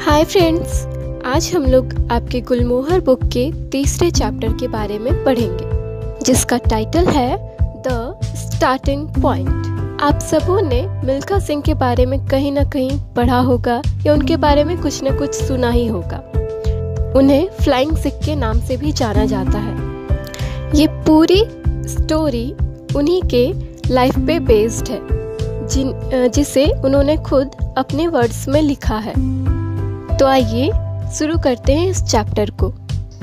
Hi friends, आज हम लोग आपके गुलमोहर बुक के तीसरे चैप्टर के बारे में पढ़ेंगे, जिसका टाइटल है द स्टार्टिंग पॉइंट। आप सबों ने मिल्खा सिंह के बारे में कहीं ना कहीं पढ़ा होगा या उनके बारे में कुछ न कुछ सुना ही होगा। उन्हें फ्लाइंग सिख के नाम से भी जाना जाता है। ये पूरी स्टोरी उन्हीं के लाइफ पे बेस्ड है, जिसे उन्होंने खुद अपने वर्ड्स में लिखा है। तो आइए शुरू करते हैं इस चैप्टर को।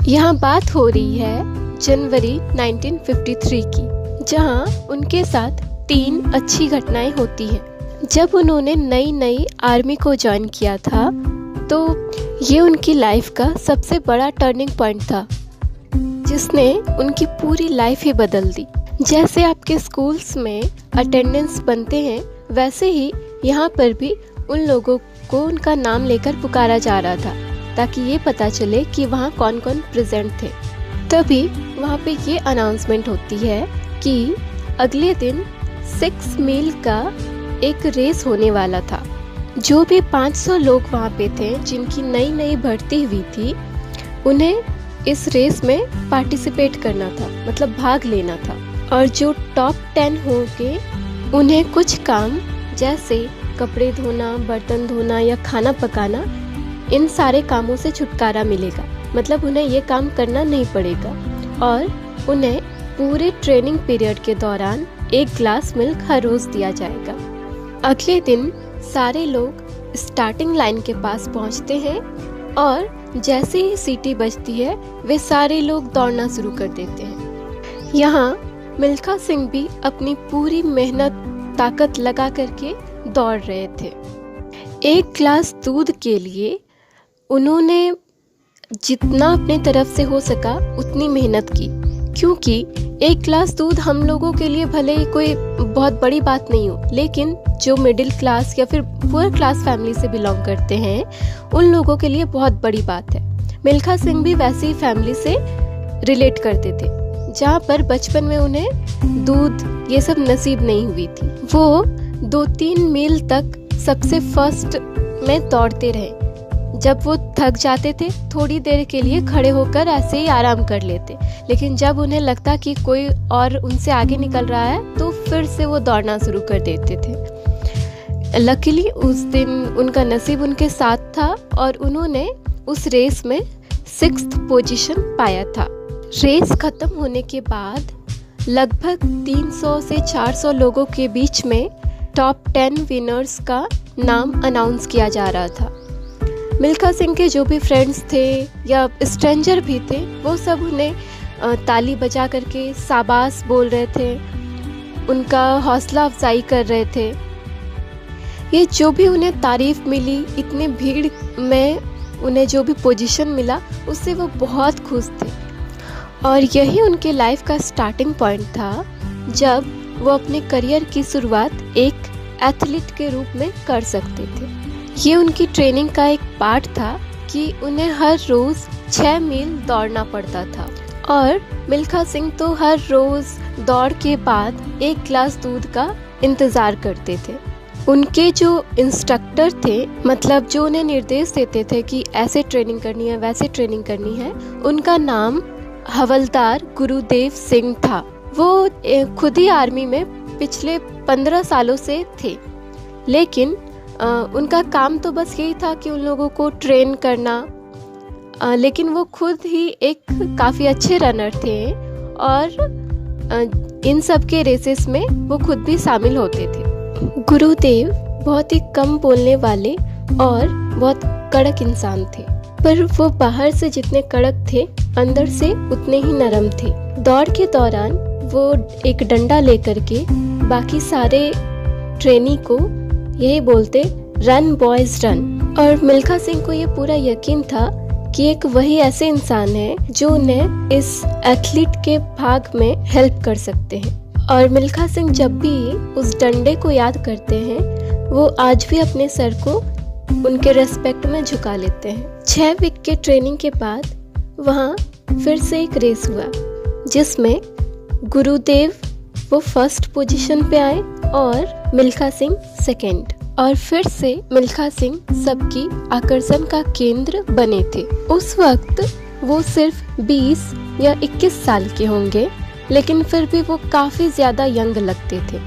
यहाँ बात हो रही है जनवरी 1953 की, जहाँ उनके साथ 3 अच्छी घटनाएं होती हैं। जब उन्होंने नई आर्मी को ज्वाइन किया था तो ये उनकी लाइफ का सबसे बड़ा टर्निंग पॉइंट था, जिसने उनकी पूरी लाइफ ही बदल दी। जैसे आपके स्कूल्स में अटेंडेंस बनते हैं, वैसे ही यहाँ पर भी उन लोगों को उनका नाम लेकर पुकारा जा रहा था, ताकि ये पता चले कि वहाँ कौन कौन प्रेजेंट थे। तभी वहाँ पे ये अनाउंसमेंट होती है कि अगले दिन 6 मील का एक रेस होने वाला था। जो भी 500 लोग वहाँ पे थे जिनकी नई भर्ती हुई थी, उन्हें इस रेस में पार्टिसिपेट करना था, मतलब भाग लेना था। और जो टॉप 10 होंगे उन्हें कुछ काम जैसे कपड़े धोना, बर्तन धोना या खाना पकाना, इन सारे कामों से छुटकारा मिलेगा। मतलब उन्हें ये काम करना नहीं पड़ेगा और उन्हें पूरे ट्रेनिंग पीरियड के दौरान 1 ग्लास मिल्क हर रोज दिया जाएगा। अगले दिन सारे लोग स्टार्टिंग लाइन के पास पहुंचते हैं और जैसे ही सीटी बजती है वे सारे लोग दौड़ना शुरू कर देते हैं। यहाँ मिल्खा सिंह भी अपनी पूरी मेहनत ताकत लगा करके दौड़ रहे थे। 1 ग्लास दूध के लिए उन्होंने जितना अपने तरफ से हो सका उतनी मेहनत की, क्योंकि 1 ग्लास दूध हम लोगों के लिए भले ही कोई बहुत बड़ी बात नहीं हो, लेकिन जो मिडिल क्लास या फिर पुअर क्लास फैमिली से बिलोंग करते हैं, उन लोगों के लिए बहुत बड़ी बात है। मिल्खा सिंह भी वैसी ही फैमिली से रिलेट करते थे, जहाँ पर बचपन में उन्हें दूध ये सब नसीब नहीं हुई थी। वो 2-3 मील तक सबसे फर्स्ट में दौड़ते रहे। जब वो थक जाते थे, थोड़ी देर के लिए खड़े होकर ऐसे ही आराम कर लेते, लेकिन जब उन्हें लगता कि कोई और उनसे आगे निकल रहा है तो फिर से वो दौड़ना शुरू कर देते थे। लकीली उस दिन उनका नसीब उनके साथ था और उन्होंने उस रेस में 6th पोजीशन पाया था। रेस खत्म होने के बाद लगभग 300 से 400 लोगों के बीच में टॉप 10 विनर्स का नाम अनाउंस किया जा रहा था। मिल्खा सिंह के जो भी फ्रेंड्स थे या स्ट्रेंजर भी थे, वो सब उन्हें ताली बजा करके शाबाश बोल रहे थे, उनका हौसला अफजाई कर रहे थे। ये जो भी उन्हें तारीफ मिली, इतने भीड़ में उन्हें जो भी पोजीशन मिला, उससे वो बहुत खुश थे। और यही उनके लाइफ का स्टार्टिंग पॉइंट था, जब वो अपने करियर की शुरुआत एक एथलीट के रूप में कर सकते थे। ये उनकी ट्रेनिंग का एक पार्ट था कि उन्हें हर रोज 6 मील दौड़ना पड़ता था। और मिल्खा सिंह तो हर रोज दौड़ के बाद 1 ग्लास दूध का इंतजार करते थे। उनके जो इंस्ट्रक्टर थे, मतलब जो उन्हें निर्देश देते थे कि ऐसे ट्रेनिंग करनी है, वैसे ट्रेनिंग करनी है, उनका नाम हवलदार गुरुदेव सिंह था। वो खुद ही आर्मी में पिछले 15 सालों से थे, लेकिन उनका काम तो बस यही था कि उन लोगों को ट्रेन करना। लेकिन वो खुद ही एक काफ़ी अच्छे रनर थे और इन सब के रेसेस में वो खुद भी शामिल होते थे। गुरुदेव बहुत ही कम बोलने वाले और बहुत कड़क इंसान थे, पर वो बाहर से जितने कड़क थे, अंदर से उतने ही नरम थे। दौड़ के दौरान वो एक डंडा लेकर के बाकी सारे ट्रेनी को यही बोलते, रन बॉयज रन। और मिल्खा सिंह को ये पूरा यकीन था कि एक वही ऐसे इंसान है जो उन्हें इस एथलीट के भाग में हेल्प कर सकते हैं। और मिल्खा सिंह जब भी उस डंडे को याद करते हैं, वो आज भी अपने सर को उनके रेस्पेक्ट में झुका लेते हैं। 6 वीक के ट्रेनिंग के बाद वहाँ फिर से एक रेस हुआ, जिसमें गुरुदेव वो फर्स्ट पोजीशन पे आए और मिल्खा सिंह सेकंड। और फिर से मिल्खा सिंह सबकी आकर्षण का केंद्र बने थे। उस वक्त वो सिर्फ 20 या 21 साल के होंगे, लेकिन फिर भी वो काफी ज्यादा यंग लगते थे,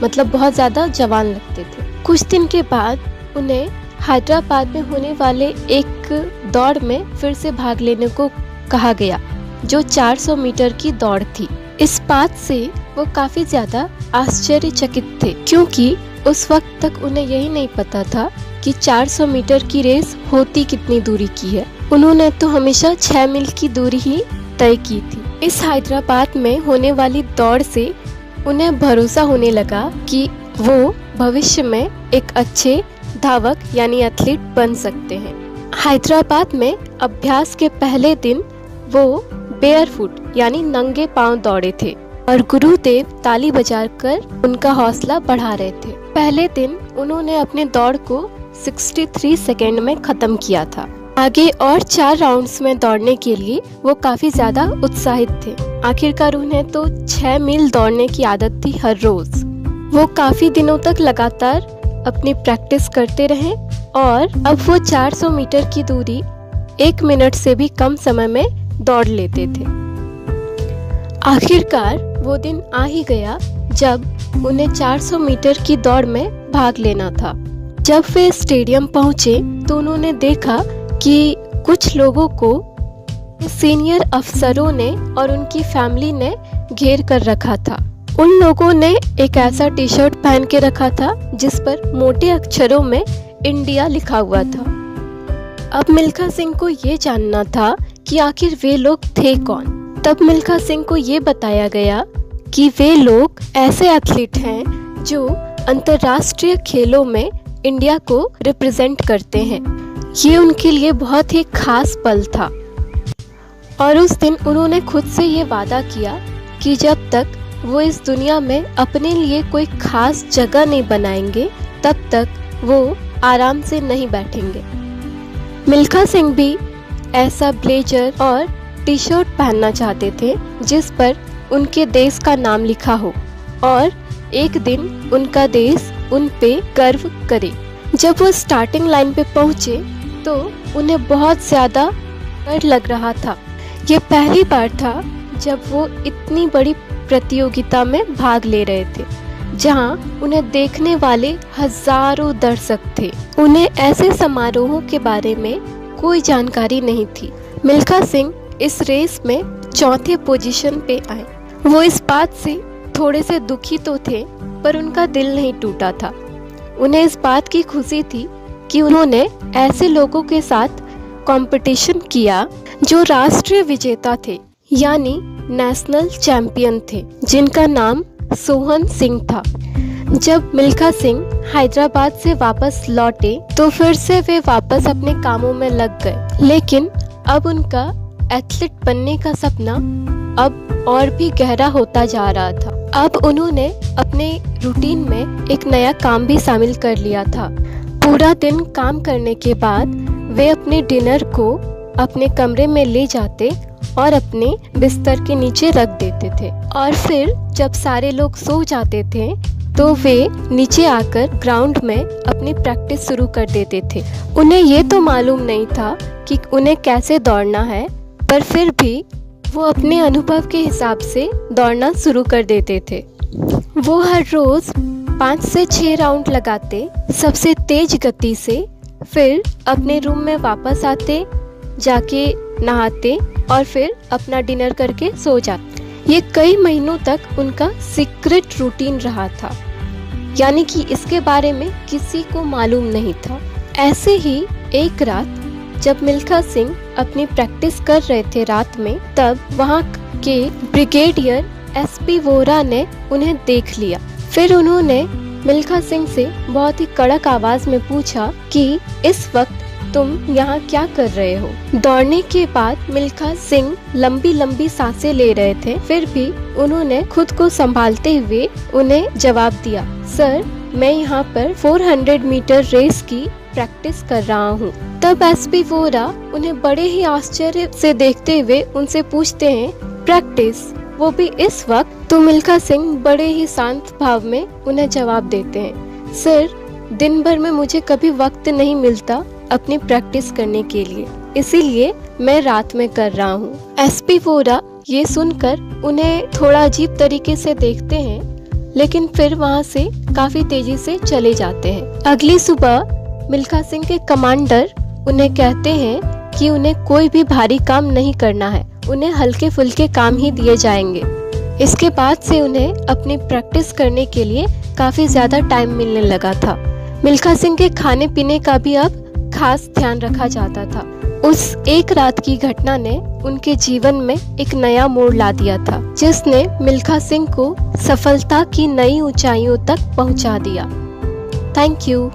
मतलब बहुत ज्यादा जवान लगते थे। कुछ दिन के बाद उन्हें हैदराबाद में होने वाले एक दौड़ में फिर से भाग लेने को कहा गया, जो 400 मीटर की दौड़ थी। इस बात से वो काफी ज्यादा आश्चर्यचकित थे, क्योंकि उस वक्त तक उन्हें यही नहीं पता था कि 400 मीटर की रेस होती कितनी दूरी की है। उन्होंने तो हमेशा 6 मील की दूरी ही तय की थी। इस हैदराबाद में होने वाली दौड़ से उन्हें भरोसा होने लगा कि वो भविष्य में एक अच्छे धावक यानी एथलीट बन सकते हैं। हैदराबाद में अभ्यास के पहले दिन वो बेयरफुट यानी नंगे पांव दौड़े थे और गुरुदेव ताली बजाकर उनका हौसला बढ़ा रहे थे। पहले दिन उन्होंने अपने दौड़ को 63 सेकेंड में खत्म किया था। आगे और 4 राउंड्स में दौड़ने के लिए वो काफी ज्यादा उत्साहित थे। आखिरकार उन्हें तो 6 मील दौड़ने की आदत थी हर रोज। वो काफी दिनों तक लगातार अपनी प्रैक्टिस करते रहे और अब वो 400 मीटर की दूरी 1 मिनट से भी कम समय में दौड़ लेते थे। आखिरकार वो दिन आ ही गया जब उन्हें 400 मीटर की दौड़ में भाग लेना था। जब वे स्टेडियम पहुंचे तो उन्होंने देखा कि कुछ लोगों को सीनियर अफसरों ने और उनकी फैमिली ने घेर कर रखा था। उन लोगों ने एक ऐसा टी शर्ट पहन के रखा था जिस पर मोटे अक्षरों में इंडिया लिखा हुआ था। अब मिल्खा सिंह को ये जानना था कि आखिर वे लोग थे कौन। तब मिल्खा सिंह को ये बताया गया कि वे लोग ऐसे एथलीट हैं जो अंतर्राष्ट्रीय खेलों में इंडिया को रिप्रेजेंट करते हैं। ये उनके लिए बहुत ही खास पल था और उस दिन उन्होंने खुद से ये वादा किया कि जब तक वो इस दुनिया में अपने लिए कोई खास जगह नहीं बनाएंगे तब तक वो आराम से नहीं बैठेंगे। मिल्खा सिंह भी ऐसा ब्लेजर और टी शर्ट पहनना चाहते थे जिस पर उनके देश का नाम लिखा हो और एक दिन उनका देश उन पे गर्व करे। जब वो स्टार्टिंग लाइन पे पहुंचे तो उन्हें बहुत ज्यादा डर लग रहा था। ये पहली बार था जब वो इतनी बड़ी प्रतियोगिता में भाग ले रहे थे जहां उन्हें देखने वाले हजारों दर्शक थे। उन्हें ऐसे समारोहों के बारे में कोई जानकारी नहीं थी। मिल्खा सिंह इस रेस में चौथे पोजीशन पे आए। वो इस बात से थोड़े से दुखी तो थे पर उनका दिल नहीं टूटा था। उन्हें इस बात की खुशी थी कि उन्होंने ऐसे लोगों के साथ कंपटीशन किया जो राष्ट्रीय विजेता थे यानी नेशनल चैंपियन थे, जिनका नाम सोहन सिंह था। जब मिल्खा सिंह हैदराबाद से वापस लौटे तो फिर से वे वापस अपने कामों में लग गए, लेकिन अब उनका एथलीट बनने का सपना अब और भी गहरा होता जा रहा था। अब उन्होंने अपने रूटीन में एक नया काम भी शामिल कर लिया था। पूरा दिन काम करने के बाद वे अपने डिनर को अपने कमरे में ले जाते और अपने बिस्तर के नीचे रख देते थे और फिर जब सारे लोग सो जाते थे तो वे नीचे आकर ग्राउंड में अपनी प्रैक्टिस शुरू कर देते थे। उन्हें ये तो मालूम नहीं था कि उन्हें कैसे दौड़ना है, पर फिर भी वो अपने अनुभव के हिसाब से दौड़ना शुरू कर देते थे। वो हर रोज 5 से 6 राउंड लगाते सबसे तेज गति से, फिर अपने रूम में वापस आते, जाके नहाते और फिर अपना डिनर करके सो जाते। ये कई महीनों तक उनका सीक्रेट रूटीन रहा था, यानी कि इसके बारे में किसी को मालूम नहीं था। ऐसे ही एक रात जब मिल्खा सिंह अपनी प्रैक्टिस कर रहे थे रात में, तब वहाँ के ब्रिगेडियर एसपी वोरा ने उन्हें देख लिया। फिर उन्होंने मिल्खा सिंह से बहुत ही कड़क आवाज में पूछा कि इस वक्त तुम यहाँ क्या कर रहे हो। दौड़ने के बाद मिल्खा सिंह लंबी लंबी सांसें ले रहे थे, फिर भी उन्होंने खुद को संभालते हुए उन्हें जवाब दिया, सर मैं यहाँ पर 400 मीटर रेस की प्रैक्टिस कर रहा हूँ। तब एसपी वोरा उन्हें बड़े ही आश्चर्य से देखते हुए उनसे पूछते हैं, प्रैक्टिस, वो भी इस वक्त? तो मिल्खा सिंह बड़े ही शांत भाव में उन्हें जवाब देते हैं, सर दिन भर में मुझे कभी वक्त नहीं मिलता अपनी प्रैक्टिस करने के लिए, इसीलिए मैं रात में कर रहा हूँ। एसपी वोरा ये सुनकर उन्हें थोड़ा अजीब तरीके से देखते हैं, लेकिन फिर वहाँ से काफी तेजी से चले जाते हैं। अगली सुबह मिल्खा सिंह के कमांडर उन्हें कहते हैं कि उन्हें कोई भी भारी काम नहीं करना है, उन्हें हल्के फुल्के काम ही दिए जाएंगे। इसके बाद से उन्हें अपनी प्रैक्टिस करने के लिए काफी ज्यादा टाइम मिलने लगा था। मिल्खा सिंह के खाने पीने का भी अब खास ध्यान रखा जाता था। उस एक रात की घटना ने उनके जीवन में एक नया मोड़ ला दिया था, जिसने मिल्खा सिंह को सफलता की नई ऊंचाइयों तक पहुंचा दिया। Thank you.